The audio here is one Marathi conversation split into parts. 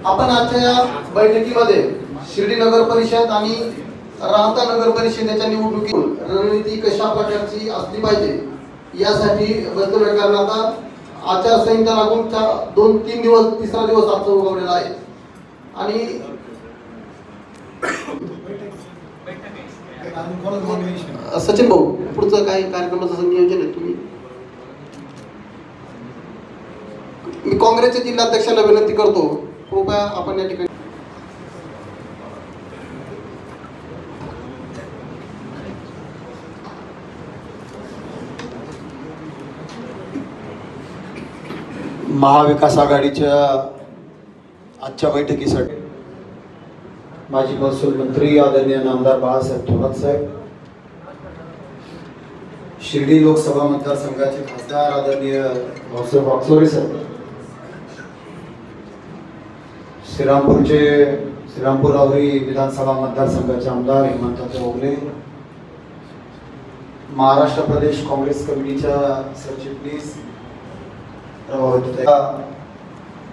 आपण आजच्या या बैठकीमध्ये शिर्डी नगर परिषद आणि राहता नगर परिषदेच्या निवडणुकीत रणनीती कशा प्रकारची असली पाहिजे यासाठी बसलेल्या कारणाचा आचारसंहिता लागून 2-3 दिवस, तिसरा दिवस आजचा उगवलेला आहे. आणि सचिन भाऊ, पुढचं काय कार्यक्रमाचं नियोजन आहे तुम्ही? मी काँग्रेसच्या जिल्हाध्यक्षाला विनंती करतो, कृपया आपण या ठिकाणी महाविकास आघाडीच्या आजच्या बैठकीसाठी माजी महसूल मंत्री आदरणीय नामदार बाळासाहेब थोरात साहेब, शिर्डी लोकसभा मतदारसंघाचे खासदार आदरणीय भाऊसाहेब वागचौरे साहेब, श्रीरामपूर राहुरी विधानसभा मतदारसंघाचे आमदार हेमंतराव ओगले, महाराष्ट्र प्रदेश काँग्रेस कमिटीच्या सरचिटणीस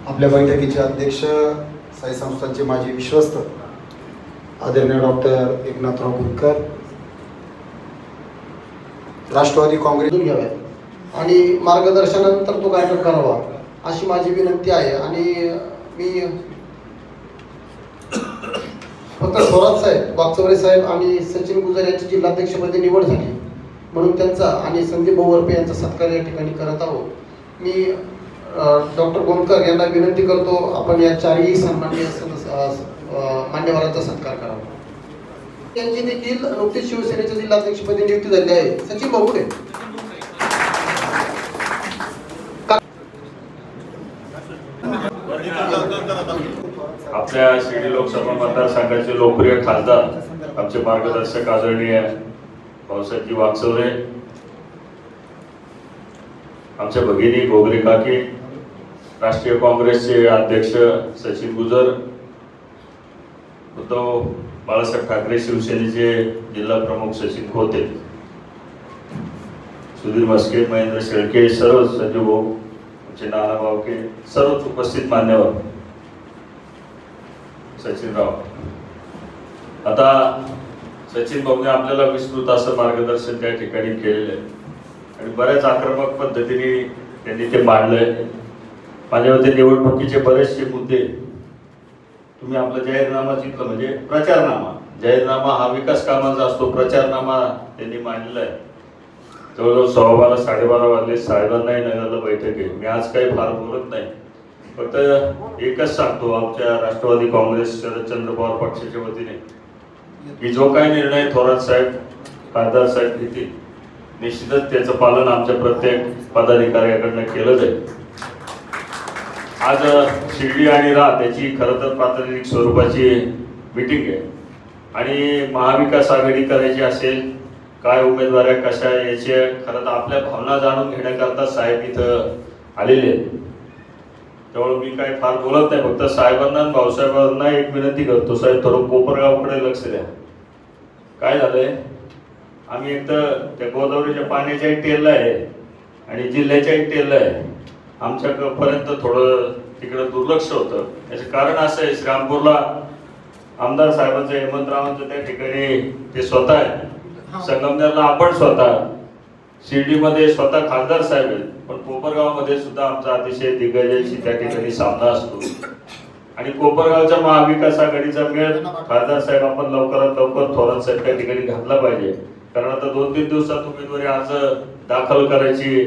आपल्या बैठकीचे अध्यक्ष, साई संस्थांचे माजी विश्वस्त आदरणीय डॉक्टर एकनाथराव भुलकर, राष्ट्रवादी काँग्रेस घ्याव्यात आणि मार्गदर्शनानंतर तो कार्यक्रम करावा अशी माझी विनंती आहे. आणि मी फक्त थोरात साहेब, वागचौरे साहेब आणि सचिन गुजर यांची जिल्हाध्यक्षपदी निवड झाली म्हणून त्यांचा आणि संदीप बोवरपे यांचा सत्कार या ठिकाणी करत आहोत. मी डॉक्टर गोमकर यांना विनंती करतो, आपण या चारही सन्माननीय मान्यवरांचा सत्कार करावा. त्यांची देखील नुकतीच शिवसेनेच्या जिल्हाध्यक्षपदी नियुक्ती झाली आहे. सचिन भाऊ कुठे? आपल्या शिर्डी लोकसभा मतदारसंघाचे लोकप्रिय खासदार, आमचे मार्गदर्शक आदरणीय भाऊसाहेबजी वागचौरे, आमच्या भगिनी गोगरे काकी, राष्ट्रीय काँग्रेसचे अध्यक्ष सचिन गुजर, उद्धव बाळासाहेब ठाकरे शिवसेनेचे जिल्हा प्रमुख सचिन खोते, सुधीर मस्के, महेंद्र शेळके, सर्व संजू भाऊ, आमचे नाना भावके, सर्वच उपस्थित मान्यवर, सचिनराव. आता सचिन भाऊने आपल्याला विस्तृत असं मार्गदर्शन त्या ठिकाणी केलेलं आहे आणि बऱ्याच आक्रमक पद्धतीने त्यांनी ते मांडलंय. माझ्या मते निवडणुकीचे बरेचसे मुद्दे तुम्ही आपला जाहीरनामा जिंकलं म्हणजे प्रचारनामा, जाहीरनामा हा विकास कामांचा असतो, प्रचारनामा त्यांनी मांडलेला आहे. जवळजवळ 12:15 साडेबारा वाजले, साहेबांनाही नगरला बैठक आहे. मी आज काही फार बोलत नाही, फक्त एकच सांगतो, आमच्या राष्ट्रवादी काँग्रेस शरदचंद्र पवार पक्षाच्या वतीने की जो काही निर्णय थोरात साहेब, खासदार साहेब घेतील निश्चितच त्याचं पालन आमच्या प्रत्येक पदाधिकाऱ्याकडनं केलं जाईल. आज शिर्डी आणि राहत याची खरं तर प्रातिनिधिक स्वरूपाची मीटिंग आहे आणि महाविकास आघाडी करायची असेल, काय उमेदवार आहे कशा याचे खरं तर आपल्या भावना जाणून घेण्याकरता साहेब इथं आलेले आहेत. त्यामुळे मी काय फार बोलत नाही, फक्त साहेबांना आणि भाऊसाहेबांना एक विनंती करतो, साहेब थोडं कोपरगावकडे लक्ष द्या. काय झालंय, आम्ही एक तर त्या गोदावरीच्या पाण्याच्या टेलला आहे आणि जिल्ह्याच्या टेलला आहे, आमच्यापर्यंत थोडं तिकडं दुर्लक्ष होतं. याचं कारण असं आहे, श्रीरामपूरला आमदार साहेबांचं, हेमंतरावांचं त्या ठिकाणी ते स्वतः आहे, संगमनेरला आपण स्वतः, शिर्डीमध्ये स्वतः खासदार साहेब आहेत, पण कोपरगावमध्ये सुद्धा आमचा अतिशय दिग्गजांशी त्या ठिकाणी सामना असतो. आणि कोपरगावच्या महाविकास आघाडीचा मेळ खासदार साहेब आपण लवकरात लवकर थोरात साहेब त्या ठिकाणी घातला पाहिजे, कारण आता 2-3 दिवसात उमेदवारी अर्ज दाखल करायची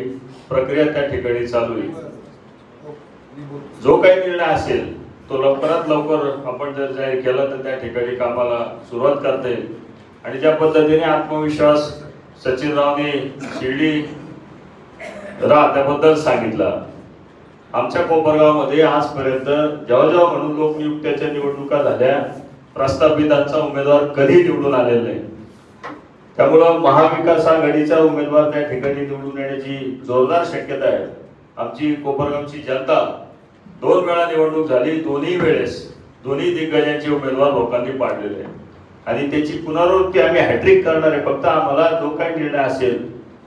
प्रक्रिया त्या ठिकाणी चालू आहे. जो काही निर्णय असेल तो लवकरात लवकर आपण जर जाहीर केला तर त्या ठिकाणी कामाला सुरुवात करता येईल. आणि ज्या पद्धतीने आत्मविश्वास सचिनरावने शिर्डी त्याबद्दल सांगितला, आमच्या कोपरगावमध्ये आजपर्यंत जेव्हा जेव्हा म्हणून लोकनियुक्त्याच्या निवडणुका झाल्या, प्रस्थापितांचा उमेदवार कधी निवडून आलेला नाही. त्यामुळं महाविकास आघाडीचा उमेदवार त्या ठिकाणी निवडून येण्याची जोरदार शक्यता आहे. आमची कोपरगावची जनता 2 वेळा निवडणूक झाली, दोन्ही वेळेस दोन्ही दिग्गजांचे उमेदवार लोकांनी पाडलेले आहे आणि त्याची पुनरावृत्ती आम्ही हॅट्रिक करणार आहे. फक्त आम्हाला जो काही निर्णय असेल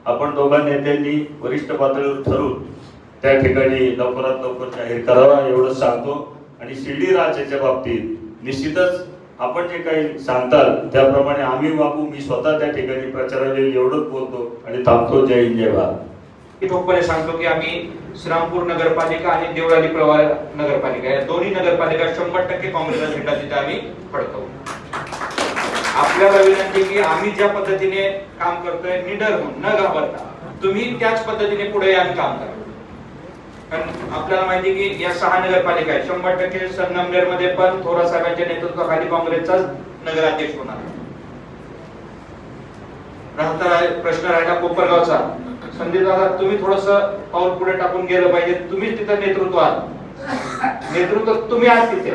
आपण दोघां नेत्यांनी वरिष्ठ पातळीवर ठरवून त्या ठिकाणी लवकरात लवकर जाहीर करावा एवढंच सांगतो. आणि शिर्डी राज्याच्या बाबतीत निश्चितच आपण जे काही सांगताल त्याप्रमाणे आम्ही वागू. मी स्वतः त्या ठिकाणी प्रचाराला एवढंच बोलतो आणि थांबतो. जय हिंद, जय भारत. ठोकपणे सांगतो की आम्ही श्रीरामपूर नगरपालिका आणि देवळाली प्रवाह नगरपालिका या दोन्ही नगरपालिका 100% काँग्रेसला झेंडा तिथे आम्ही फडकवू. आपल्याला विनंती की आम्ही ज्या पद्धतीने काम करतोय निडर होऊन न घाबरता तुम्ही त्याच पद्धतीने पुढे आम्ही काम करा. कारण आपल्याला माहिती की या 6 नगरपालिका आहेत. 100% संगमनेर मध्ये पण थोरात साहेबांच्या नेतृत्वाखाली काँग्रेसचा नगराध्यक्ष होणार. प्रश्न राहिला कोपरगावचा. संदीप दादा तुम्ही थोडस पाऊल पुढे टाकून गेलं पाहिजे. तुम्ही तिथं नेतृत्व आहात. नेतृत्व तुम्ही आहात तिथे.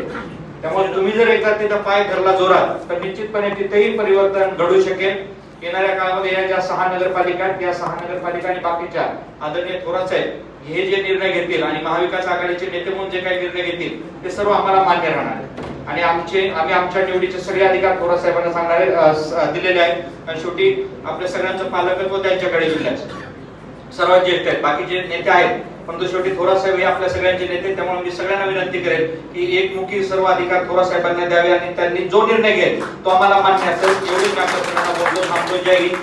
त्यामुळे तुम्ही जर एकदा तिथं पाय धरला जोरात तर निश्चितपणे तिथेही परिवर्तन घडू शकेल. येणाऱ्या काळामध्ये या ज्या 6 नगरपालिका आहेत त्या 6 नगरपालिका आणि बाकीच्या आदरणीय थोरात साहेब हे जे निर्णय घेतील आणि महाविकास आघाडीचे नेते म्हणून जे काही निर्णय घेतील ते सर्व आम्हाला मान्य राहणार आहे. आणि आम्ही आमच्या निवडीचे सगळे अधिकार थोरात साहेबांना सांगणारे दिलेले आहेत. आणि शेवटी आपल्या सगळ्यांचं पालकत्व त्यांच्याकडे दिलं आहे. सर्वात ज्येष्ठ आहेत बाकीचे नेते आहेत परंतु शेवटी थोरात साहेब हे आपल्या सगळ्यांचे नेते. त्यामुळे मी सगळ्यांना विनंती करेन की एकमुखी सर्व अधिकार थोरात साहेबांना द्यावे आणि त्यांनी जो निर्णय घेईल तो आम्हाला मान्य असेल. एवढीच मी आपल्या सगळ्यांना बोलतो. थांबतो. जय हिंद.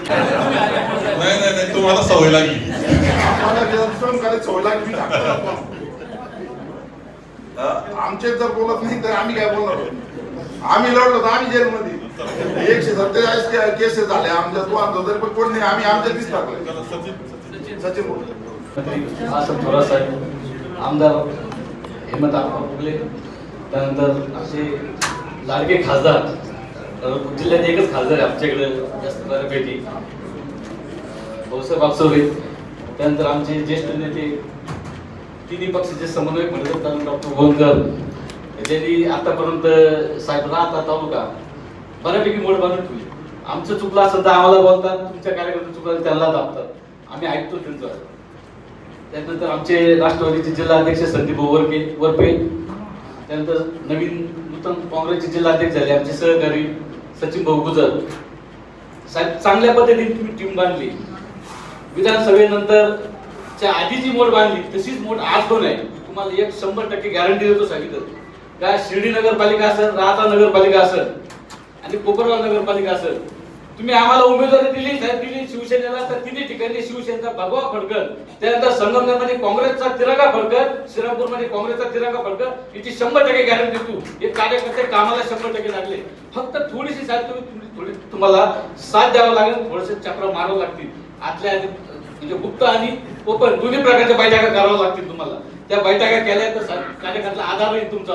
नाही तुम्हाला सवय लागली. आमचे जर बोलत नाही तर आम्ही काय बोलणार. आम्ही लढलो तर आम्ही जेलमध्ये 147 केसेस झाले आमच्या तरी पण कोण नाही. आम्ही आमच्या दिस टाकले. सचिन बोलतो. थोरात साहेब, आमदार हेमंत आप्पा फुगले, त्यानंतर असे लाडके खासदार. जिल्ह्यात एकच खासदार आहे आमच्याकडे जास्त बऱ्यापैकी भाऊसाहेब वागचौरे. त्यानंतर आमचे ज्येष्ठ नेते तिन्ही पक्षाचे समन्वयक म्हणतात डॉक्टर गोंदकर. त्यांनी आतापर्यंत साहेब राहता तालुका बऱ्यापैकी मोड बांधून ठेवली. आमचं चुकलं असेल तर आम्हाला बोलतात, तुमच्या कार्यकर्ते चुकलं त्यांना दाबतात. आम्ही ऐकतो त्यांचं. त्यानंतर आमचे राष्ट्रवादीचे जिल्हा अध्यक्ष संदीप वरपे. त्यानंतर नवीन नूतन काँग्रेसचे जिल्हा अध्यक्ष झाले आमचे सहकारी सचिन भाऊ गुजर साहेब. चांगल्या पद्धतीने तुम्ही टीम बांधली. विधानसभेनंतर आधी जी मोड बांधली तशीच मोड आज पण आहे. तुम्हाला 100% गॅरंटी देतो. सांगितलं का शिर्डी नगरपालिका असेल, राहता नगरपालिका असेल आणि कोपरगाव नगरपालिका असेल, तुम्ही आम्हाला उमेदवारी दिली साहेब, दिली शिवसेनेला तर तिन्ही ठिकाणी शिवसेनेचा भगवा फडकल. त्यानंतर संगमनेरमध्ये काँग्रेसचा तिरंगा फडकल, श्रीरामपूरमध्ये काँग्रेसचा तिरंगा फडकल. याची 100% गॅरंटी देतो. हे कार्यकर्ते कामाला 100% लागले. फक्त थोडीशी साहेब तुम्हाला साथ द्यावं लागेल. थोडेसे चक्र मारावं लागतील. आतल्या म्हणजे गुप्त आणि ओपन दोन्ही प्रकारच्या बैठका कराव्या लागतील तुम्हाला. त्या बैठका केल्या तर कार्यकर्त्याला आधार येईल तुमचा.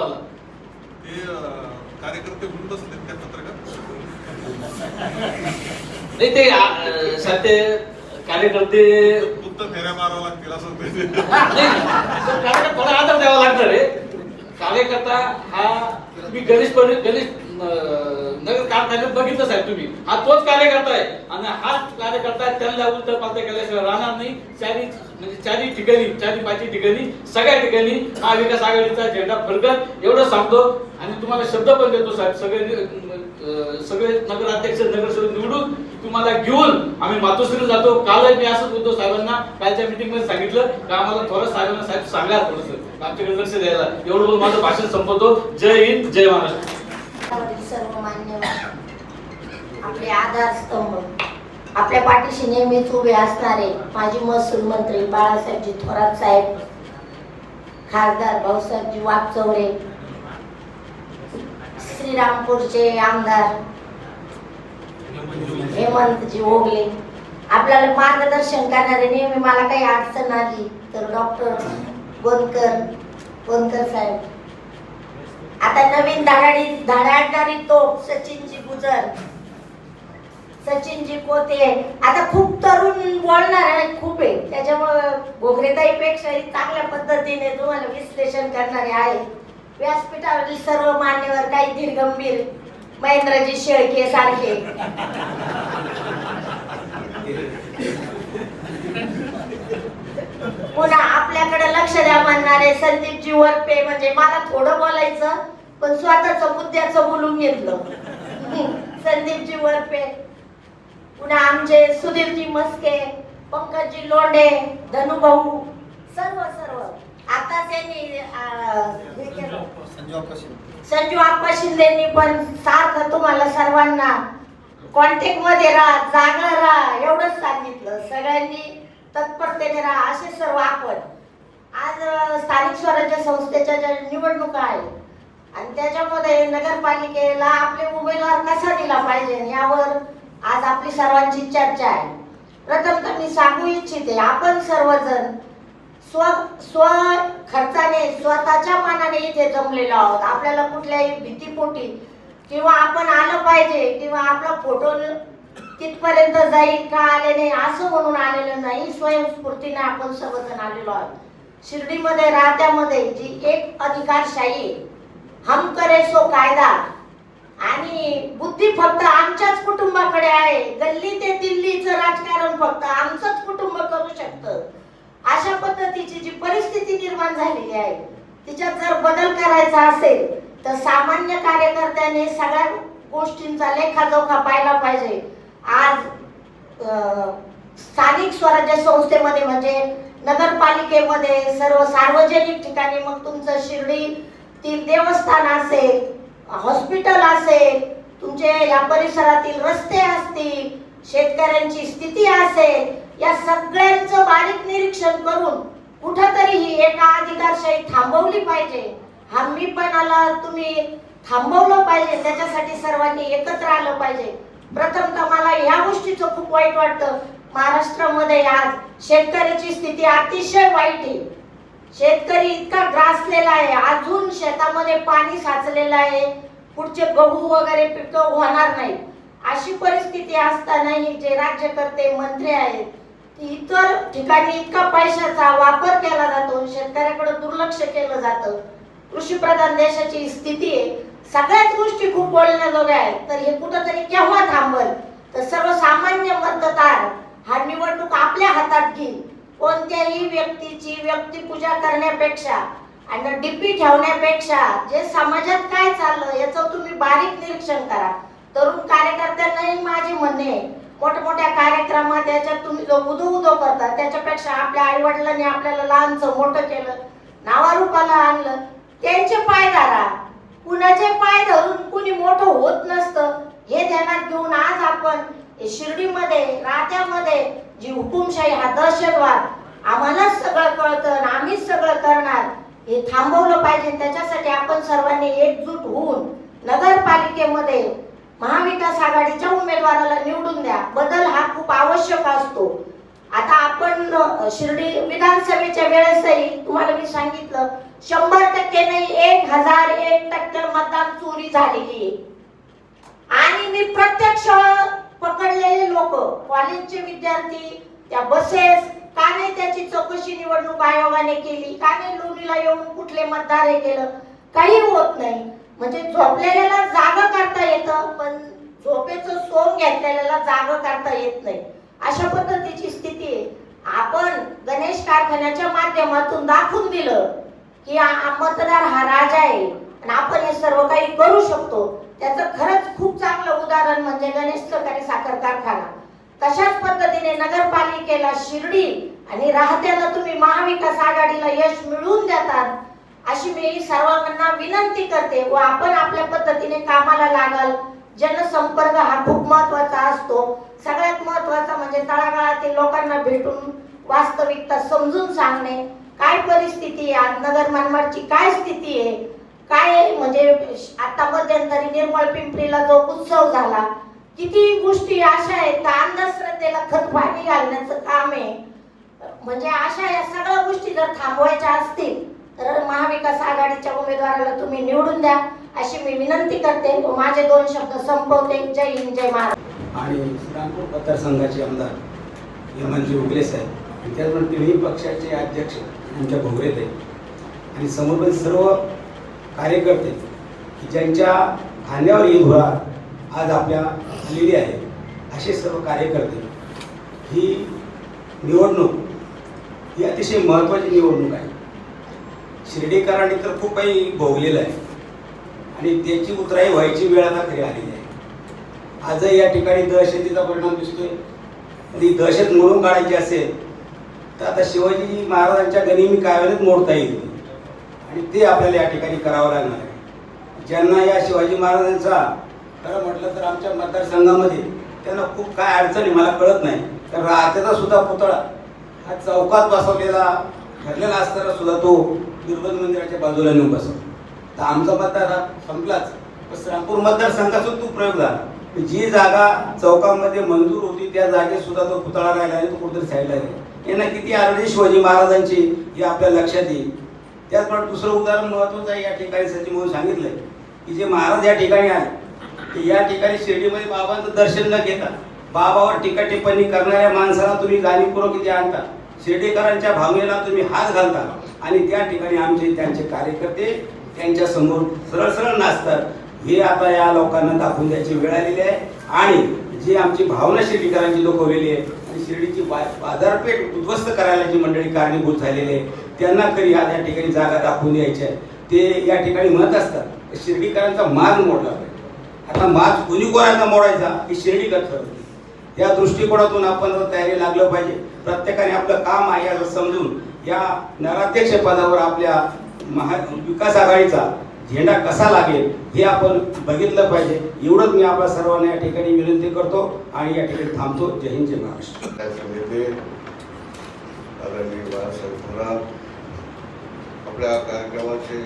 कार्यकर्ते म्हणून बसले त्या पत्रकार नाही ते सध्या कार्यकर्ते फेऱ्या मारावं लागतील असं कार्यकर्ता थोडा आधार द्यावा लागणार आहे. कार्यकर्ता हा तुम्ही गणेश नगर कारखान्यात बघितलं साहेब तुम्ही, हा तोच कार्यकर्ता आहे आणि हाच कार्यकर्ता आहे. त्यांना उलट पालट केल्याशिवाय राहणार नाही. चारी ठिकाणी 4-5 ठिकाणी सगळ्या ठिकाणी महाविकास आघाडीचा झेंडा फडकत एवढं सांगतो. आणि तुम्हाला शब्द पण देतो साहेब, सगळे नगराध्यक्ष नगरसेवक निवडून तुम्हाला घेऊन आम्ही मातोश्रीला जातो. कालही मी असंच उद्धव साहेबांना कालच्या मीटिंग मध्ये सांगितलं की आम्हाला थोडं साहेबांना साहेब सांगा थोडंसं आमच्याकडे लक्ष द्यायला. एवढं बोलून माझं भाषण संपवतो. जय हिंद, जय महाराष्ट्र. सर्व मान्यवर, आपले आधारस्तंभ, आपल्या पाठीशी नेहमीच उभे असणारे माजी महसूल मंत्री बाळासाहेबजी थोरात साहेब, खासदार भाऊसाहेबजी वागचौरे, श्रीरामपूरचे आमदार हेमंतजी ओगले, आपल्याला मार्गदर्शन करणारे नेहमी. मला काही अडचण आली तर डॉक्टर गोंदकर साहेब. आता नवीन धडाडणारी तोप सचिनजी गुजर, सचिनजी कोते. आता खूप तरुण बोलणार खूप आहे. त्याच्यामुळे घोगरेताईपेक्षाही चांगल्या पद्धतीने तुम्हाला विश्लेषण करणारे आहे. व्यासपीठावरील सर्व मान्यवर, काही धीरगंभीर महेंद्रजी शेळके सारखे, पुन्हा आपल्याकडे लक्ष द्या म्हणणारे संदीपजी वरपे. म्हणजे मला थोडं बोलायचं पण स्वतःच मुद्द्याचं बोलून घेतलं. संदीपजी वरपे, पुन्हा आमचे सुधीरजी मस्के, पंकजजी लोंढे, धनुभाऊ, सर्व आता त्यांनी हे केलं. संजू आप्पा शिंदेनी पण सारखं तुम्हाला सर्वांना कॉन्टॅक्ट मध्ये राहा, जागा राहा एवढंच सांगितलं. सगळ्यांनी तत्परतेने राहा. असे सर्व आपण आज स्थानिक स्वराज्य संस्थेच्या ज्या निवडणुका आहेत आणि त्याच्यामध्ये नगरपालिकेला आपले उमेदवार कसा दिला पाहिजे यावर आज आपली सर्वांची चर्चा आहे. प्रथमतः मी सांगू इच्छिते, आपण सर्वजण स्व खर्चाने स्वतःच्या मनाने इथे जमलेलो आहोत. आपल्याला कुठल्याही भीतीपोटी किंवा आपण आलं पाहिजे किंवा आपला फोटो तिथपर्यंत जाईल का आले नाही असं म्हणून आलेलं नाही. स्वयंस्फूर्तीने आपण सर्वजण आलेलो आहोत. शिर्डीमध्ये राहत्यामध्ये जी एक अधिकारशाही, हम करे सो कायदा आणि बुद्धी फक्त आमच्याच कुटुंबाकडे आहे. गल्ली ते दिल्लीचं राजकारण फक्त आमचंच कुटुंब करू शकतं. अशा पद्धतीची जी परिस्थिती निर्माण झालेली आहे तिच्यात जर बदल करायचा असेल तर सामान्य कार्यकर्त्याने सगळ्या गोष्टींचा लेखाजोखा पाहिला पाहिजे. आज स्थानिक स्वराज्य संस्थेमध्ये म्हणजे नगरपालिकेमध्ये सर्व सार्वजनिक ठिकाणी, मग तुमचं शिर्डीतील देवस्थान असेल, हॉस्पिटल असेल, तुमचे या परिसरातील रस्ते असतील, शेतकऱ्यांची स्थिती असेल, या सगळ्यांचं बारीक निरीक्षण करून कुठंतरी ही एका अधिकारशाही थांबवली पाहिजे. हमीपणाला तुम्ही थांबवलं पाहिजे. त्याच्यासाठी सर्वांनी एकत्र आलं पाहिजे. प्रथमतः मला ह्या गोष्टीचं खूप वाईट वाटतं, महाराष्ट्रामध्ये आज शेतकऱ्याची स्थिती अतिशय वाईट आहे. शेतकरी इतका ग्रासलेला आहे, अजून शेतामध्ये पाणी साचलेलं आहे, पुढचे गहू वगैरे पिकं होणार नाही. अशी परिस्थिती असतानाही जे राज्यकर्ते मंत्री आहेत इतर ठिकाणी इतका पैशाचा वापर केला जातो, शेतकऱ्याकडे दुर्लक्ष केलं जातं. कृषी प्रधान देशाची स्थिती आहे, सगळ्याच गोष्टी खूप बोलण्याजोग्या आहेत. तर हे कुठंतरी केव्हा थांबल? तर सर्वसामान्य मतदार हा निवडणूक आपल्या हातात घेईल. कोणत्याही व्यक्तीची व्यक्तिपूजा करण्यापेक्षा आणि डीपी ठेवण्यापेक्षा जे समाजात काय चाललं याचं तुम्ही बारीक निरीक्षण करा. तरुण कार्यकर्त्यांनाही माझे म्हणणे आहे, मोठमोठ्या कार्यक्रमात याच्यात तुम्ही जो उदो करता त्याच्यापेक्षा आपल्या आई वडिलांनी आपल्याला लहानचं मोठं केलं, नावारूपाला आणलं, त्यांचे पाय धरा. कुणाचे पाय धरून कुणी मोठं होत नसतं हे ध्यानात घेऊन आज आपण शिर्डीमध्ये राहत्यामध्ये जी हुकुमशाही हा दहशतवाद आम्हालाच सगळं कळतं आणि आम्हीच सगळं करणार हे थांबवलं पाहिजे. त्याच्यासाठी आपण सर्वांनी एकजूट होऊन नगरपालिकेमध्ये महाविकास आघाडीच्या उमेदवाराला निवडून द्या. बदल हा खूप आवश्यक असतो. आता आपण शिर्डी विधानसभेच्या वेळेसही तुम्हाला मी सांगितलं 100% नाही 1001% मतदान चोरी झालेली आहे. आणि मी प्रत्यक्ष पकडलेले लोक, कॉलेजचे विद्यार्थी, त्या बसेस का नाही त्याची चौकशी निवडणूक आयोगाने केली, का नाही लोणीला येऊन कुठले मतदार हे केलं, काही होत नाही. म्हणजे झोपलेल्याला जागा करता येतं पण झोपेचं सोंग घेतलेल्याला जागा करता येत नाही. अशा पद्धतीची स्थिती आहे. आपण गणेश कारखान्याच्या माध्यमातून दाखवून दिलं की मतदार हा राजा आहे आणि आपण हे सर्व काही करू शकतो. त्याचं खरंच खूप चांगलं उदाहरण म्हणजे गणेश सहकारी साखर कारखाना. तशाच पद्धतीने नगरपालिकेला शिर्डी आणि राहत्याला तुम्ही महाविकास आघाडीला यश मिळवून देतात अशी मी सर्वांना विनंती करते व आपण आपल्या पद्धतीने कामाला लागाल. जनसंपर्क हा खूप महत्त्वाचा असतो. सगळ्यात महत्त्वाचा म्हणजे तळागाळातील लोकांना भेटून वास्तविकता समजून सांगणे, काय परिस्थिती आहे आज नगर मनमाडची, काय स्थिती आहे, काय म्हणजे आता मध्यंतरी निर्मळ पिंपरीला जो उत्सव झाला, किती गोष्टी अशा आहेत का अंधश्रद्धेला खत पाणी घालण्याचं काम आहे. म्हणजे अशा या सगळ्या गोष्टी जर थांबवायच्या असतील तर महाविकास आघाडीच्या उमेदवाराला तुम्ही निवडून द्या अशी मी विनंती करते व माझे 2 शब्द संपवते. जय हिंद, जय महाराष्ट्र. आणि श्रीरामपूर मतदारसंघाचे आमदार हेमंतजी उगले साहेब आणि त्याचबरोबर तिन्ही पक्षाचे अध्यक्ष आमच्या भोगरेत आणि समोर सर्व कार्यकर्ते की ज्यांच्या खांद्यावर ही धुरा आज आपल्या आलेली आहे असे सर्व कार्यकर्ते. ही निवडणूक ही अतिशय महत्त्वाची निवडणूक आहे. शिर्डीकरांनी तर खूप काही भोगलेलं आहे आणि त्याची उतराई व्हायची वेळ आता खरी आलेली आहे. आजही या ठिकाणी दहशतीचा परिणाम दिसतोय. आणि दहशत मोडून काढायची असेल तर आता शिवाजी महाराजांच्या गनिमी काव्यानेच मोडता येईल आणि ते आपल्याला या ठिकाणी करावं लागणार आहे. ज्यांना या शिवाजी महाराजांचा खरं म्हटलं तर आमच्या मतदारसंघामध्ये त्यांना खूप काय अडचणी मला कळत नाही. तर राजाचा सुद्धा पुतळा हा चौकात बसवलेला ठरलेला असताना सुद्धा तो बिरबल मंदिराच्या बाजूला नेऊन बसवला. तर आमचा मतदार हा संपलाच. श्रीरामपूर मतदारसंघाचा तो प्रयोग झाला. जी जागा चौकामध्ये मंजूर होती त्या जागेत सुद्धा तो पुतळा राहिला आणि तो कुठेतरी साईडला गेला. यांना किती आरडी शिवाजी महाराजांची हे आपल्या लक्षात येईल. त्याचप्रमाणे दुसरं उदाहरण महत्वाचं आहे. या ठिकाणी सचिन म्हणून सांगितलंय की जे महाराज या ठिकाणी आले ते या ठिकाणी शिर्डीमध्ये बाबांचं दर्शन न घेता बाबावर टीका टिप्पणी करणाऱ्या माणसाला तुम्ही जाणीवपूर्वक किती आणता, शिर्डीकरांच्या भावनेला तुम्ही हात घालता आणि त्या ठिकाणी आमचे त्यांचे कार्यकर्ते त्यांच्या समोर सरळ सरळ नाचतात. हे आता या लोकांना दाखवून द्यायची वेळ आलेली आहे. आणि जी आमची भावना शिर्डीकरांची दाखवलेली आहे आणि शिर्डीची बाजारपेठ उद्ध्वस्त करायला जी मंडळी कारणीभूत झालेली आहे त्यांना खरी आज या ठिकाणी जागा दाखवून द्यायची आहे. ते या ठिकाणी म्हणत असतात शिर्डीकरांचा माज मोडला पाहिजे. आता माज कोणी कोणाचा मोडायचा ही शिर्डीकर ठरवते. या दृष्टिकोनातून आपण तयारी लागलं पाहिजे. प्रत्येकाने आपलं काम आहे असं समजून या नगराध्यक्ष पदावर आपल्या विकास आघाडीचा झेंडा कसा लागेल हे आपण बघितलं पाहिजे. एवढंच मी आपल्या सर्वांना या ठिकाणी विनंती करतो आणि या ठिकाणी थांबतो. जय हिंद, जय महाराष्ट्र. आपल्या कार्यक्रमाचे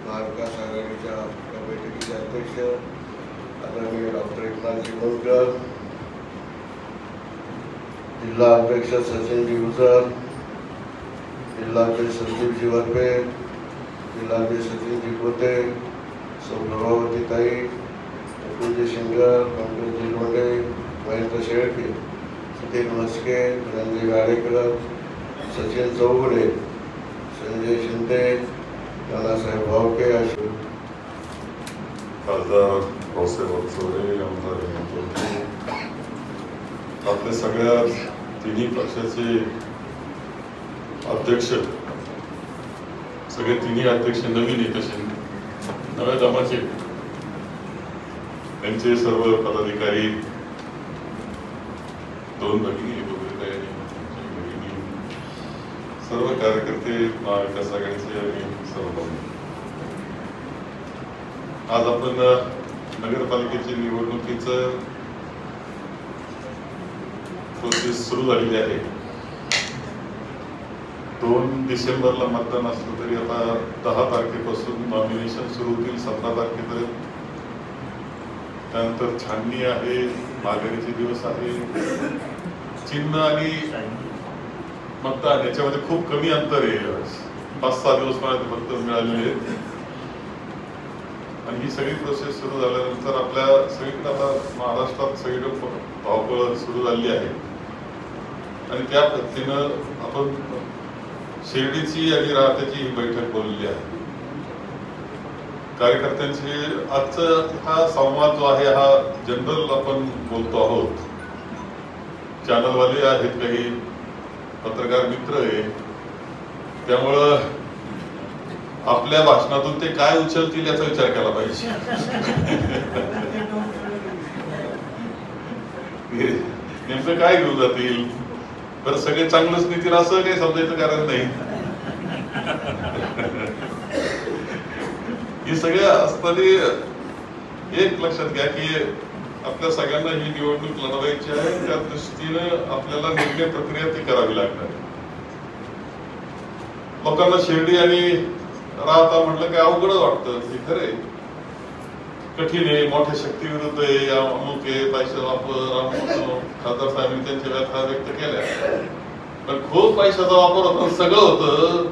महाविकास आघाडीच्या बैठकीचे अध्यक्ष आदरणीय डॉक्टर एकनाथजी मोरकर, जिल्हा अध्यक्ष सचिनजी गुजर, जिल्हाध्यक्ष संदीपजी वरपे, जिल्हाध्यक्ष सचिनजी गोते, सौ प्रभावतीताई, अतुलजी शिंगर, पंकजजी लोंढे, महेंद्र शेळके, सुधीर मस्के, धनंजय गाडेकर, सचिन चौगुडे, संजय शिंदे, नानासाहेब भावके, खासदार रावसाहेब वागचौरे, आमदार हेमंत, आपल्या सगळ्या तिन्ही पक्षाचे अध्यक्ष, सगळे तिन्ही अध्यक्ष नवीन आहेत तसे नव्या दमाचे, त्यांचे सर्व पदाधिकारी, दोन भगिनी, सर्व कार्यकर्ते, महाविकास आघाडीचे आणि सर्व. आज आपण नगरपालिकेची निवडणुकीचं प्रोसेस सुरू झालेली आहे. 2 डिसेंबरला मतदान असलं तरी आता 10 तारखेपासून नॉमिनेशन सुरू होतील 17 तारखेपर्यंत. त्यानंतर छाननी आहे, माघारीचे दिवस आहे. चिन्ह आणि मतदान याच्यामध्ये खूप कमी अंतर आहे. 5-6 दिवस मला फक्त मिळालेले आहेत. आणि ही सगळी प्रोसेस सुरू झाल्यानंतर आपल्या सगळीकडे आता महाराष्ट्रात सगळीकडे धावपळ सुरू झाली आहे. आणि त्या पद्धतीनं आपण शिर्डीची आणि राहत्याची ही बैठक बोललेली आहे. कार्यकर्त्यांची आजचा हा संवाद जो आहे हा जनरल आपण बोलतो आहोत. चॅनलवाले आहेत, काही पत्रकार मित्र आहे, त्यामुळं आपल्या भाषणातून ते काय उचलतील याचा विचार केला पाहिजे. नेमकं काय घेऊन जातील, बरं सगळे चांगलंच नेतील असं काही समजायचं कारण नाही. ही सगळ्या असताना एक लक्षात घ्या की आपल्या सगळ्यांना ही निवडणूक लढवायची आहे. त्या दृष्टीनं आपल्याला निर्णय प्रक्रिया ती करावी लागणार. लोकांना शिर्डी आणि राहता म्हटलं काय अवघड वाटतं. हे खरंय, कठीण आहे, मोठ्या शक्ती विरुद्ध आहे, अमुक आहे, पैशाचा वापर. खासदार साहेबांनी त्यांच्या व्याख्या व्यक्त केल्या, पण खूप पैशाचा वापर होता, सगळं होतं.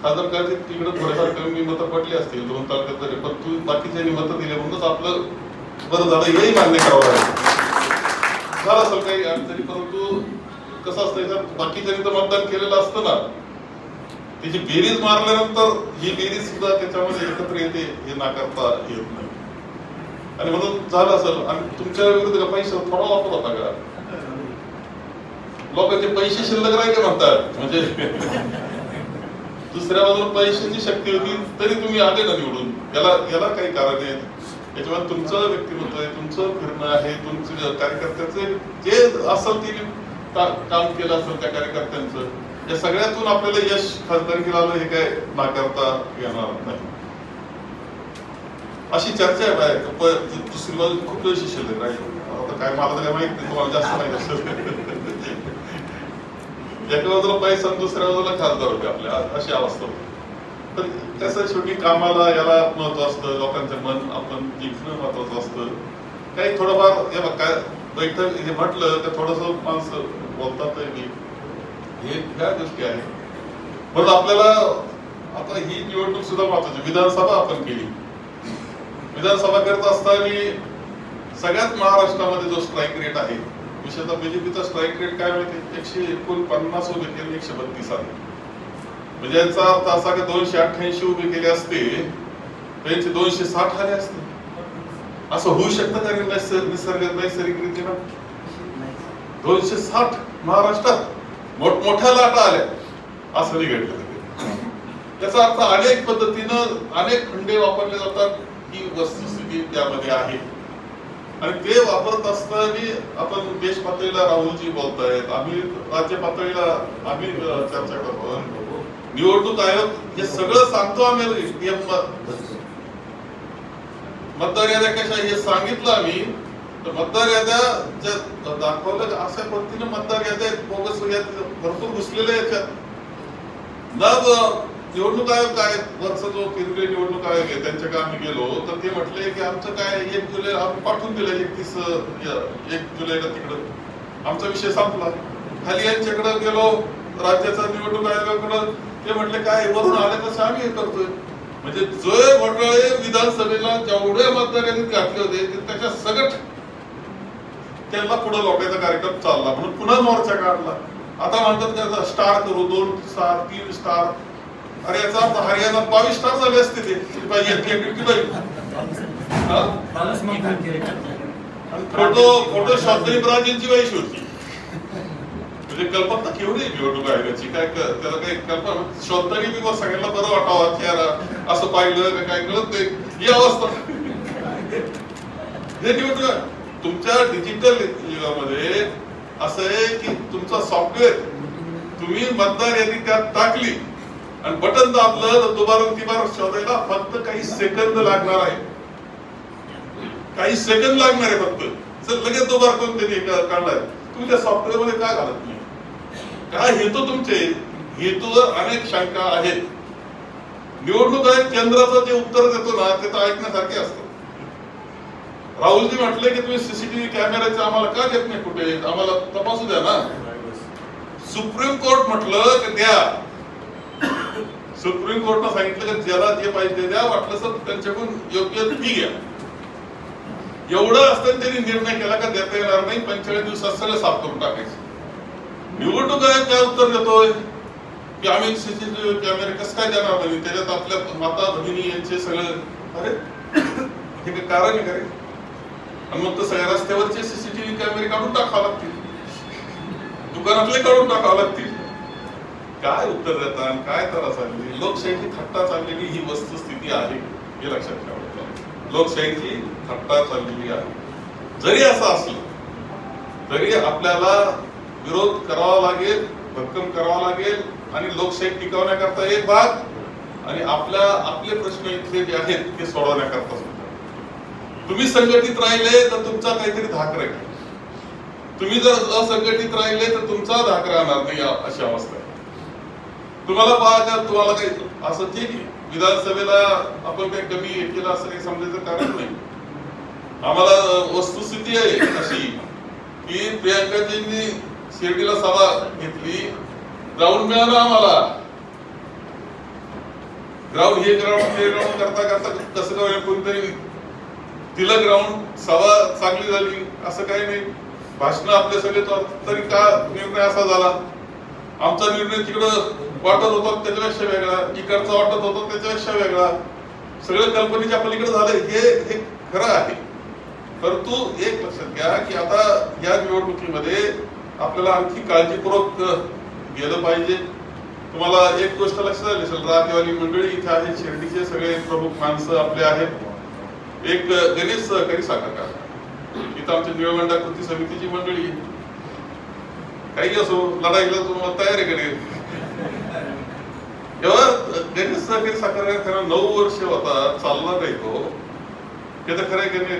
खासदार काय तिकडे थोडेफार कमी मतं पडली असतील 2 तारखेत तरी, पण तू बाकीच्यांनी मतं दिले म्हणूनच आपलं बरं झालं, हेही मान्य करावं लागेल. झालं असेल काही अडचणी, परंतु कसं असतं बाकीच्यांनी तर मतदान केलेलं असतं ना, त्याची बेरीज मारल्यानंतर ही बेरीज सुद्धा त्याच्यामध्ये एकत्र येते, हे नाकारता येत नाही. आणि म्हणून झालं असेल. आणि तुमच्या विरुद्ध पैसा थोडा वापर होता का? लोकांचे पैसे शिल्लक राहिले म्हणतात, म्हणजे दुसऱ्या बाजूला पैशाची शक्ती होती तरी तुम्ही आले ना निवडून. याला काही कारण आहे. त्याच्यामुळे तुमचं व्यक्तिमत्व आहे, तुमचं फिरणं आहे, तुमचं कार्यकर्त्याचं जे असेल ते काम केलं असेल त्या कार्यकर्त्यांचं या सगळ्यातून आपल्याला यश खासदारकीला आलं हे काय नाकारता येणार नाही. अशी चर्चा आहे बाहेर. दुसरी बाजू खूप यशी शिल्लक राहील. आता काय मला तर काय माहित नाही, तुम्हाला जास्त माहित असेल. एका बाजूला पैसा आणि दुसऱ्या बाजूला खासदार होते आपल्या, अशी अवस्था होती. पण त्याचं शेवटी कामाला याला महत्व असतं, लोकांचं मन आपण जिंकणं महत्वाचं असतं. काही थोडंफार हे काय बैठक हे म्हटलं तर थोडस माणसं बोलतात हे ह्या गोष्टी आहेत. म्हणून आपल्याला आता ही निवडणूक सुद्धा महत्वाची. विधानसभा आपण केली. विधानसभा करत असताना सगळ्यात महाराष्ट्रामध्ये जो स्ट्राईक रेट आहे, विशेषतः बीजेपीचा स्ट्राईक रेट काय माहिती, 149 उभे केले 132 आले. म्हणजे याचा अर्थ असा की 288 उभे केले असते त्यांचे 260 आले असते. असं होऊ शकतं का नैसर्गिकरित्या? 260 महाराष्ट्रात मोठमोठ्या लाटा आल्या असं नाही घडलं. याचा अर्थ अनेक पद्धतीनं अनेक खंडे वापरले जातात ही वस्तुस्थिती त्यामध्ये आहे. आणि ते वापरत असताना आपण देश पातळीला राहुलजी बोलतायत, आम्ही राज्य पातळीला आम्ही चर्चा करतो, निवडणूक आयोग हे सगळं सांगतो. आम्ही मतदार याद्या कशा हे सांगितलं आम्ही. तर मतदार याद्या ज्या दाखवलं अशा पद्धतीने मतदार याद्या बोगस भरपूर घुसलेल्या याच्यात. निवडणूक आयोग काय वरचा जो केंद्रीय निवडणूक आयोग आहे त्यांच्याकडे आम्ही गेलो तर ते म्हटले की आमचं काय 1 जुलै आम्ही पाठवून दिलं 1 जुलैला तिकडं आमचा विषय संपला. खाली यांच्याकडे गेलो राज्याचा निवडणूक आयोगाकडं, ते म्हटले काय वरून आले तसं आम्ही हे करतोय. म्हणजे जो घोटाळे विधानसभेला जेवढे मतदार यांनी घातले होते त्याच्या सगळं त्यांना पुढे लोकांचा कार्यक्रम चालला म्हणून पुन्हा मोर्चा काढला. आता म्हणतात का स्टार करू, 2 स्टार 3 स्टार. अरे याचा अर्थ हरियाणात 22 स्टार झाले असते ते. फोटो शॉपदरीपराजींची वयशी होती. म्हणजे कल्पना केवढी निवडणूक आयोगाची काय त्याला काही कल्पना शोधताना बी सगळ्यांना बरं वाटावं की यार असं पाहिलं काय कळत नाही ही अवस्था. हे निवडणूक तुमच्या डिजिटल युगामध्ये असं आहे की तुमचा सॉफ्टवेअर तुम्ही मतदार यादी त्यात टाकली आणि बटन दाबलं तर दुबार शोधायला फक्त काही सेकंद लागणार आहे. काही सेकंद लागणार आहे फक्त. जर लगेच दुबार करून त्यांनी काढलाय. तुम्ही त्या सॉफ्टवेअर मध्ये काय घालत नाही? काय हेतू तुमचे? हेतूवर अनेक शंका आहेत. निवडणूक आयोग केंद्राचं जे उत्तर देतो ना ते तर ऐकण्यासारखे असतं. राहुलजी म्हटले की तुम्ही सीसीटीव्ही कॅमेऱ्याचे आम्हाला का देत नाही कुठे, आम्हाला तपासू द्या ना. सुप्रीम कोर्ट म्हटलं की द्या. सुप्रीम कोर्टनं सांगितलं की ज्याला जे पाहिजे द्या, वाटलं तर त्यांच्याकडून योग्य फी घ्या. एवढं असताना त्यांनी निर्णय केला का देता येणार नाही, 45 दिवसात सगळं साफ करून टाकायचं. निवडणूक आयोग काय उत्तर देतोय की आम्ही सीसीटीव्ही कॅमेरे कसं काय देणार नाही, त्याच्यात आपल्या माता भगिनी यांचे सगळं. अरे हे काय कारण आहे का रे? आणि मग तर सगळ्या रस्त्यावरचे सीसीटीव्ही कॅमेरे काढून टाकावं लागतील, दुकानातले काढून टाकावं लागतील. काय उत्तर देतात? काय तर चालली लोकशाहीची थट्टा चाललेली ही वस्तुस्थिती आहे हे लक्षात ठेवायचं. लोकशाहीची थट्टा चाललेली आहे. जरी असं असलं तरी आपल्याला विरोध करावा लागेल, भक्कम करावा लागेल आणि लोकशाही टिकवण्याकरता एक भाग आणि आपले प्रश्न इथले जे आहेत ते सोडवण्याकरता सुद्धा. तुम्ही संघटित राहिले तर तुमचा काहीतरी धाक राहील. तुम्ही जर असंघटित राहिले तर तुमचा धाक राहणार नाही अशी अवस्था आहे. तुम्हाला पाहा तुम्हाला काही असं ठीक आहे विधानसभेला आपण काही कमी केलं असं काही समजायचं कारण नाही. आम्हाला वस्तुस्थिती आहे अशी की प्रियांकाजींनी शिर्डीला सभा घेतली, ग्राउंड मिळालं आम्हाला. ग्राउंड हे ग्राउंड करता करता कसं काय कोणतरी दिलं ग्राउंड, सभा चांगली झाली असं काही नाही. भाषण आपले सगळे तरी का निर्णय असा झाला. आमचा निर्णय तिकडं वाटत होता त्याच्यापेक्षा वेगळा, इकडचा वाटत होता त्याच्यापेक्षा वेगळा. सगळं कल्पनेच्या पलीकडे झालंय हे खरं आहे. परंतु एक लक्षात घ्या की आता या निवडणुकीमध्ये आपल्याला आणखी काळजीपूर्वक गेलं पाहिजे. तुम्हाला एक गोष्ट लक्षात आली असेल, राहतेवाली मंडळी इथे आहेत, शिर्डीचे सगळे प्रमुख माणसं आपले आहेत. एक गणेश सहकारी साखर कारखाना, इथं आमच्या निळवंडा कृती समितीची मंडळी. काही असो लढाईला तुम्हाला तयार आहे का नाही? तेव्हा गणेश सहकारी साखर कारखाना 9 वर्ष होता, चालला नाही तो. हे तर खरंय की नाही?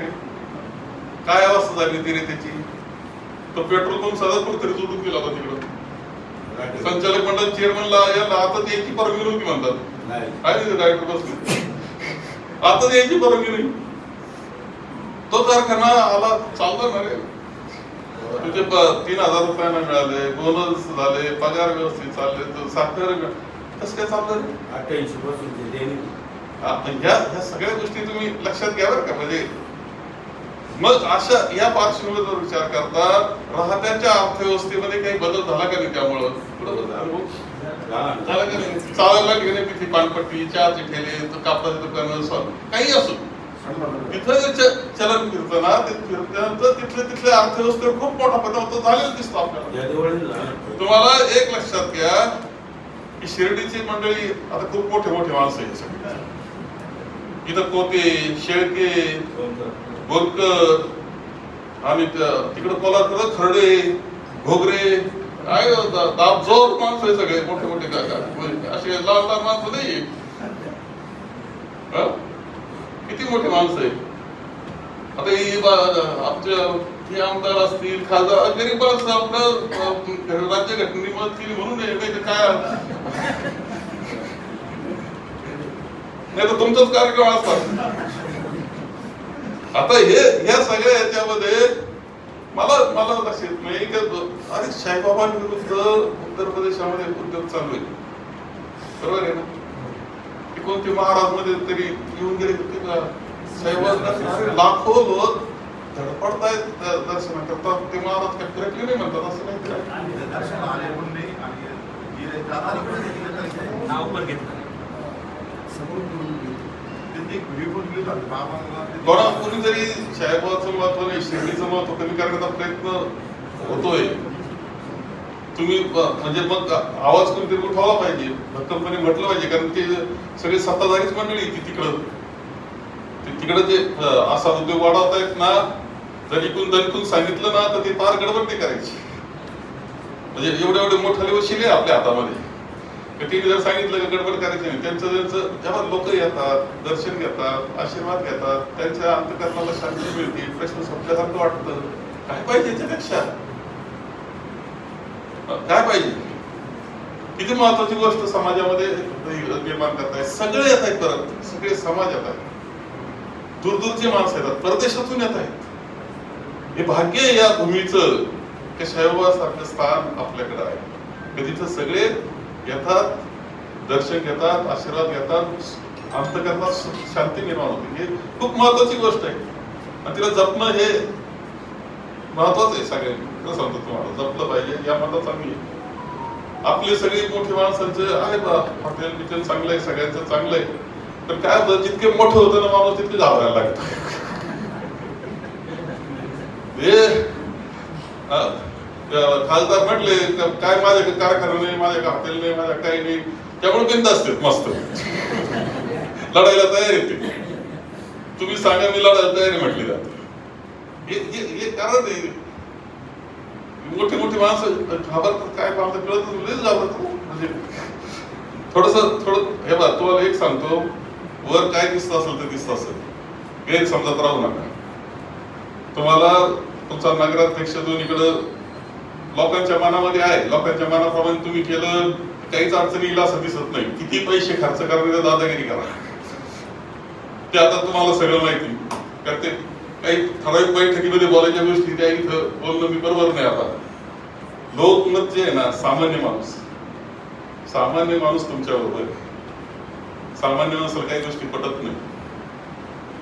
काय अवस्था झाली ती रे त्याची? तो पेट्रोल पंप सदा कुठेतरी जोडून गेला होता तिकडं. संचालक मंडळ चेअरमनला याला आता त्याची परवानगी नव्हती म्हणतात. काय डायरेक्टर बसले आता त्याची परवानगी नाही. तो कारखाना आला चालला ना रे. तुझे 3,000 रुपयांना मिळाले, बोनस झाले, पगार व्यवस्थित चालले, साखर कसं काय चाललं रे? 88 पासून ह्या सगळ्या गोष्टी तुम्ही लक्षात घ्या बरं का. म्हणजे मग अशा या पार्श्वभूमीवर विचार करता राहत्याच्या अर्थव्यवस्थेमध्ये काही बदल झाला का नाही? त्यामुळं झाला का नाही? चालायला घेणे तिथे पानपट्टी, चहाचे ठेले, कापडाचे दुकान, काही असो, तिथं जे चलन फिरतं ना, ते फिरल्यानंतर तिथल्या अर्थव्यवस्थेवर खूप मोठा परिणाम झालेला दिसतो आपल्याला. तुम्हाला एक लक्षात घ्या की शिर्डीची मंडळी आता खूप मोठे मोठे माणसं आहेत. इथं कोते, शेळके, बोरकर आणि तिकडे कोल्हापूर खर्डे, घोगरे, काय दाबजोर माणसं आहे सगळे मोठे मोठे. असे लहान लहान माणसं नाही. किती मोठे माणसं आहे. आता आमच्या हे आमदार असतील, खासदार, गरीब माणसं आपलं राज्यघटनेने मदत केली म्हणून काय नाही तर तुमचाच कार्यक्रम असतात. आता ह्या सगळ्या याच्यामध्ये मला लक्षात येत नाही की अरे साईबाबांविरुद्ध उत्तर प्रदेशामध्ये उद्योग चालू आहे, बरोबर आहे ना? की कोणते महाराज मध्ये तरी येऊन गेले होते साईबाबांना लाखो लोक धडपडतायत दर्शनाकरता. ते महाराज काय फिरकले नाही म्हणतात असं नाही. कोणी जरी साहेबाचं महत्व नाही, शिर्डीचं महत्व कमी करण्याचा प्रयत्न होतोय. तुम्ही म्हणजे मग आवाज कोणीतरी उठवला पाहिजे, भक्कमपणे म्हटलं पाहिजे. कारण ते सगळे सत्ताधारीच मंडळी तिकडं जे असा उद्योग वाढवतायत ना, जर इकून दणकून सांगितलं ना तर ते फार गडबड नाही करायची. म्हणजे एवढे मोठाले वशिले आपल्या हातामध्ये. तिने जर सांगितलं की गडबड करायची नाही, त्यांचं जेव्हा लोक येतात, दर्शन घेतात, आशीर्वाद घेतात, त्यांच्या अंतःकरणाला शांती मिळते, प्रश्न संपल्यासारखं वाटतं. काय पाहिजे याच्यापेक्षा? काय पाहिजे? किती महत्वाची गोष्ट समाजामध्ये निर्माण करताय. सगळे येत आहेत, परत सगळे समाज येत आहेत, दूरदूरचे माणसं येतात, परदेशातून येत आहेत. हे भाग्य या भूमीचं की साईबाबासारखं स्थान आपल्याकडे आहे. तिथं सगळे येतात, दर्शन घेतात, आशीर्वाद घेतात, अंतःकरणात शांती निर्माण होते. हे खूप महत्वाची गोष्ट आहे आणि तिला जपणं हे महत्वाचं आहे. सगळ्यांनी खरं सांगतो तुम्हाला, जपलं पाहिजे. या मतात आम्ही आपले सगळे मोठे माणसांचे आहे बा, हॉटेल बिटेल चांगलं आहे, सगळ्यांचं चांगलं आहे. तर काय होतं, जितके मोठं होतं ना माणूस तितके घाबरायला लागतं. खासदार म्हटले काय माझ्या कारखाना नाही, माझ्या हॉटेल नाही, माझ्या काही नाही, त्यामुळे बिंद असते मस्त लढायला तयार येते. तुम्ही सांगा मी लढायला तयारी म्हटली जाते. हे कारण आहे. मोठी मोठी माणसं घाबरतात, काय पाहतात कळत घाबरतात. म्हणजे थोडं हे बा, तुम्हाला एक सांगतो, वर काय दिसत असेल ते दिसत असेल, गैरसमजात राहू नका. तुम्हाला तुमचा नगराध्यक्ष दोन्हीकडं लोकांच्या मनामध्ये आहे, लोकांच्या मनाप्रमाणे तुम्ही केलं काहीच अडचणी येईल असं दिसत नाही. किती पैसे खर्च करण्याचा दादागिरी करा, ते आता तुम्हाला सगळं माहिती. कारण ते काही ठराविक बैठकीमध्ये बोलायच्या गोष्टी त्या इथं बोलणं मी बरोबर नाही. आता लोकमत जे आहे ना, सामान्य माणूस तुमच्या बरोबर आहे. सामान्य माणसाला काही गोष्टी पटत नाही,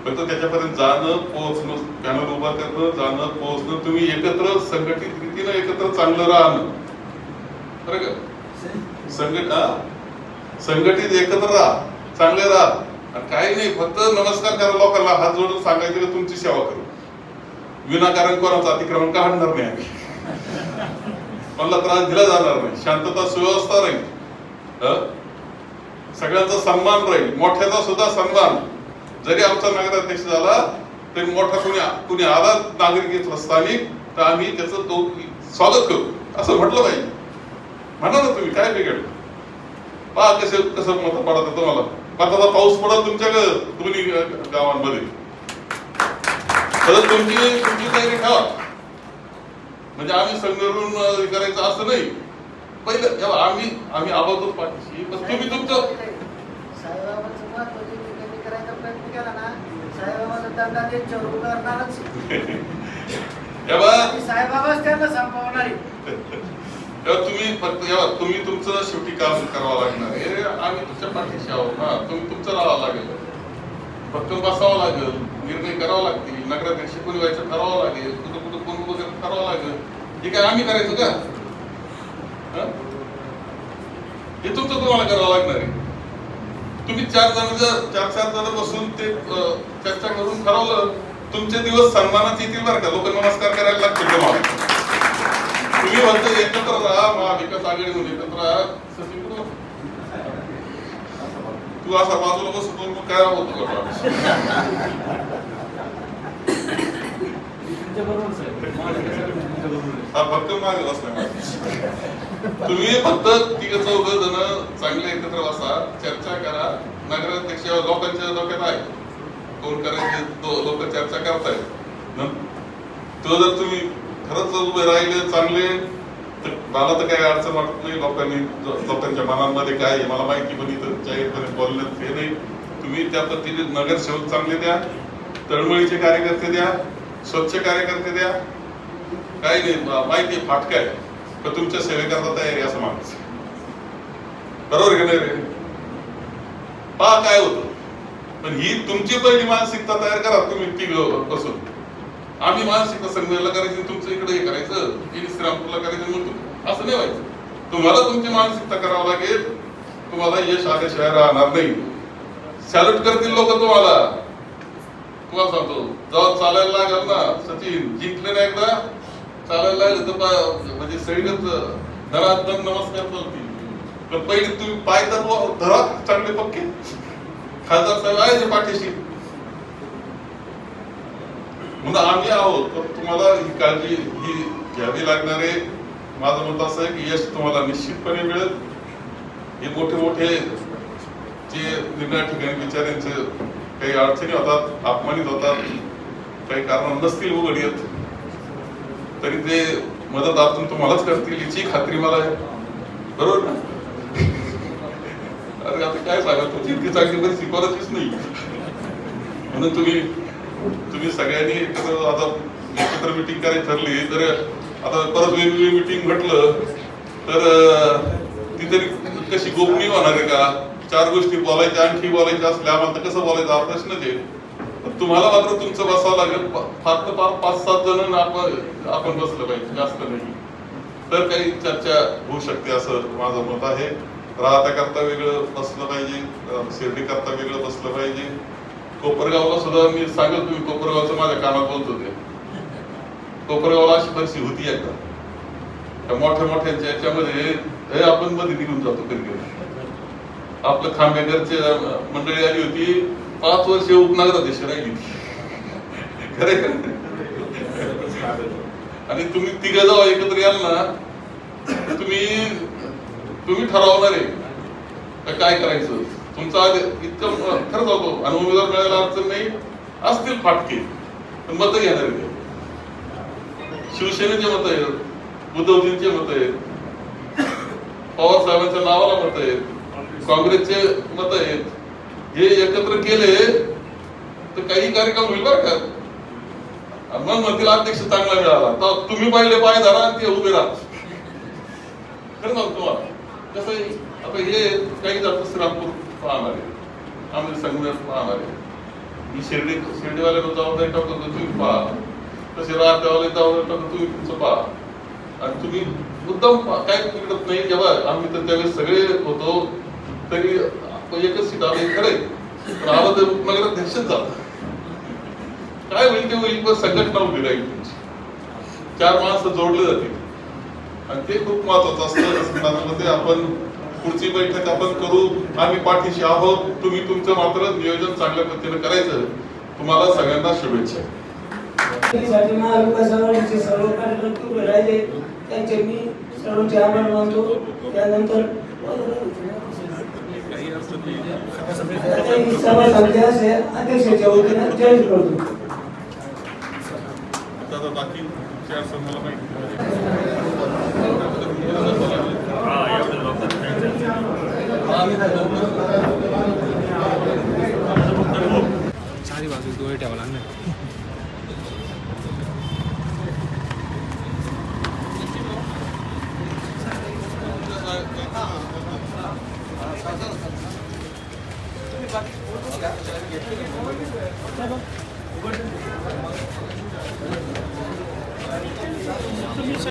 फक्त त्याच्यापर्यंत जाणं, पोहोचणं, पॅनल उभा करणं, जाणं, पोहोचणं, तुम्ही एकत्र संघटित रीतीनं एकत्र चांगलं राहणं, बरं का? संघटित एकत्र राहा, चांगले राहा. काही नाही, फक्त नमस्कार करा लोकांना, हात जोडून सांगायचं की तुमची सेवा करू. विनाकारण कोणाचं अतिक्रमण काढणार नाही आम्ही, कोणाला त्रास दिला जाणार नाही, शांतता सुव्यवस्था राहील, सगळ्यांचा सन्मान राहील, मोठ्याचा सुद्धा सन्मान. जरी आमचा नगराध्यक्ष झाला तरी मोठा कुणी आला नागरिक स्थानिक, तर आम्ही त्याचं स्वागत करू असं म्हटलं पाहिजे. म्हणा ना तुम्ही, काय बिघडलं? पहा कसं मत पडत तुम्हाला. मताचा पाऊस पडत तुमच्या दोन्ही गावांमध्ये. तर तुमची तयारी ठेवा. म्हणजे आम्ही संघरून करायचं असं नाही. पहिलं आम्ही आबादूर पाठीशी, पण तुम्ही तुमचं साईबाबांचं महत्वाचं कमी करायचा प्रयत्न केला ना, साईबाबाचा दंडा त्यांच्यावर उगारणारच. साईबाबाच त्यांना संपवणार आहे. तुम्ही तुमचं शेवटी काम करावं लागणार आहे. आम्ही तुमच्या पाठीशी आहोत ना. तुम्ही तुमचं राहावं लागेल, फक्त बसावं लागेल, निर्णय करावा लागतील, नगराध्यक्ष कोणी व्हायचं ठरावं लागेल, कुठं कोण वगैरे ठरावं लागेल. हे काय आम्ही करायचं का? हे तुमचं तुम्हाला करावं लागणार आहे. तुम्ही चार जण बसून ते चर्चा करून ठरवलं, तुमचे दिवस सन्मानात येतील बरं का. लोक नमस्कार करायला लागतील तुम्हाला. तुम्ही म्हणता एकत्र राहा, महाविकास आघाडीमध्ये एकत्र राहा. सचिन तू असा बाजूला बसतो मग काय होतो का? हा फक्त मागे बसलाय. तुम्ही फक्त तिघ चौघ जण चांगले एकत्र बसा, चर्चा करा. नगराध्यक्ष लोकांच्या डोक्यात आहे कोण करायचे, लोक चर्चा करतायत. तो जर तुम्ही खरंच उभे राहिले चांगले तर मला तर काही अडचण वाटत नाही. लोकांच्या मनांमध्ये काय आहे मला माहिती, पण इथं जाहीरपणे बोलण्यात हे नाही. तुम्ही त्या पद्धतीने नगरसेवक चांगले द्या, तळमळीचे कार्यकर्ते द्या, स्वच्छ कार्यकर्ते द्या. काही नाही माहिती फाटका आहे, पण तुमच्या सेवेकरता तयारी असं माणूस. बरोबर का नाही रे? पहा काय होतं. पण ही तुमची पहिली मानसिकता तयार करा तुम्ही तिघ बसून. आम्ही मानसिकता संघटनेला करायची, तुमचं इकडे हे करायचं, श्रीरामपूरला करायचं म्हणतो असं नाही व्हायचं. तुम्हाला तुमची मानसिकता करावं लागेल. तुम्हाला यश आल्याशिवाय राहणार नाही. सॅल्यूट करतील लोक तुम्हाला. तुम्हाला सांगतो जेव्हा चालायला लागेल ना, सचिन जिंकले ना एकदा चालायला लागलं तर म्हणजे सगळीच धनाधन नमस्कार करतील. पण पहिले तुम्ही पाय धरा चांगले पक्के. खासदार साहेब आहे पाठीशी म्हणून आम्ही आहोत. पण तुम्हाला ही काळजी ही घ्यावी लागणार आहे. माझं मत असं आहे की यश तुम्हाला निश्चितपणे मिळेल. हे मोठे जे निर्णय ठिकाणी बिचाऱ्यांचे काही अडचणी होतात, अपमानित होतात, काही कारण नसतील उघड येत, तरी ते मदत आपण तुम्हालाच करतील याची खात्री मला आहे. बरोबर ना? अरे आता काय सांगा, तुमची इतकी चांगली परिस्थिती कोणाचीच नाही. म्हणून तुम्ही सगळ्यांनी एकत्र मिटिंग करायची ठरली तर आता परत वेगवेगळी मिटिंग म्हटलं तर ती तरी कशी गोपनीय होणार आहे का? चार गोष्टी बोलायच्या, आणखी बोलायच्या असल्या आम्हाला तर कसं बोलायचा हा प्रश्नच आहे. तुम्हाला मात्र तुमचं बसावं लागेल. फार तर 5-7 जण आपण बसलं पाहिजे, जास्त नाही. तर काही चर्चा होऊ शकते असं माझं मत आहे. राहत्याकरता वेगळं बसलं पाहिजे, शिर्डी करता वेगळं बसलं पाहिजे. कोपरगावला सुद्धा मी सांगेल, तुम्ही कोपरगावचं माझ्या कानात बोलत होते. कोपरगावला अशी परिस्थिती होती एकदा, मोठ्या याच्यामध्ये आपण मध्ये निघून जातो कधी. आपलं खांबेकरची मंडळी आली होती, 5 वर्ष उपनगराध्यक्ष राहिली खरे. आणि तुम्ही तिघ जेव्हा एकत्र याल ना, तुम्ही ठरवणार आहे काय करायचं. तुमचा इतकं खरंच होतो आणि उमेदवार मिळायला अडचण नाही. असतील फाटके पण मत घेणार आहे. शिवसेनेचे मत आहेत, उद्धवजींचे मत आहेत, पवार साहेबांच्या नावाला मत आहेत, काँग्रेसचे मत आहेत. हे एकत्र केले तर काही कार्यक्रम होईल बरं का. मग म्हणतील अध्यक्ष चांगला मिळाला तर तुम्ही पहिले पाय धरा आणि ते उभे राहा. खरं सांगतो तुम्हाला कसं आहे. आता हे काही जातं श्रीरामपूर पाहणार आहे, आम्ही संघटन पाहणार आहे. मी शिर्डीवाल्याला जबाबदारी टाकतो तुम्ही पहा, तसे राहत्यावाले जबाबदारी टाकतो तुम्ही तुमचं पहा. आणि तुम्ही मुद्दाम काय बिघडत नाही. जेव्हा आम्ही तर त्यावेळेस सगळे होतो तरी एकच सीट आले खरंय, पण आला तर नगराध्यक्षच झाला. काय होईल ते होईल, पण संघटना उभी राहील तुमची. 4 माणसं जोडले जातील आणि ते खूप महत्वाचं असतं. आपण पुढची बैठक आपण करू. आम्ही पाठीशी आहोत. तुम्ही तुमचं मात्र नियोजन चांगल्या पद्धतीने करायचं. तुम्हाला सगळ्यांना शुभेच्छा. महाविकास आघाडीचे सर्व कार्यकर्ते उभे राहिले, त्यांचे मी सर्वांचे आभार मानतो. त्यानंतर सभा समिती अध्यक्षाच्या वतीनं जाहीर करतो. आता बाकी चार मला माहिती चारी बाजू डोळे ठेवा लागणार.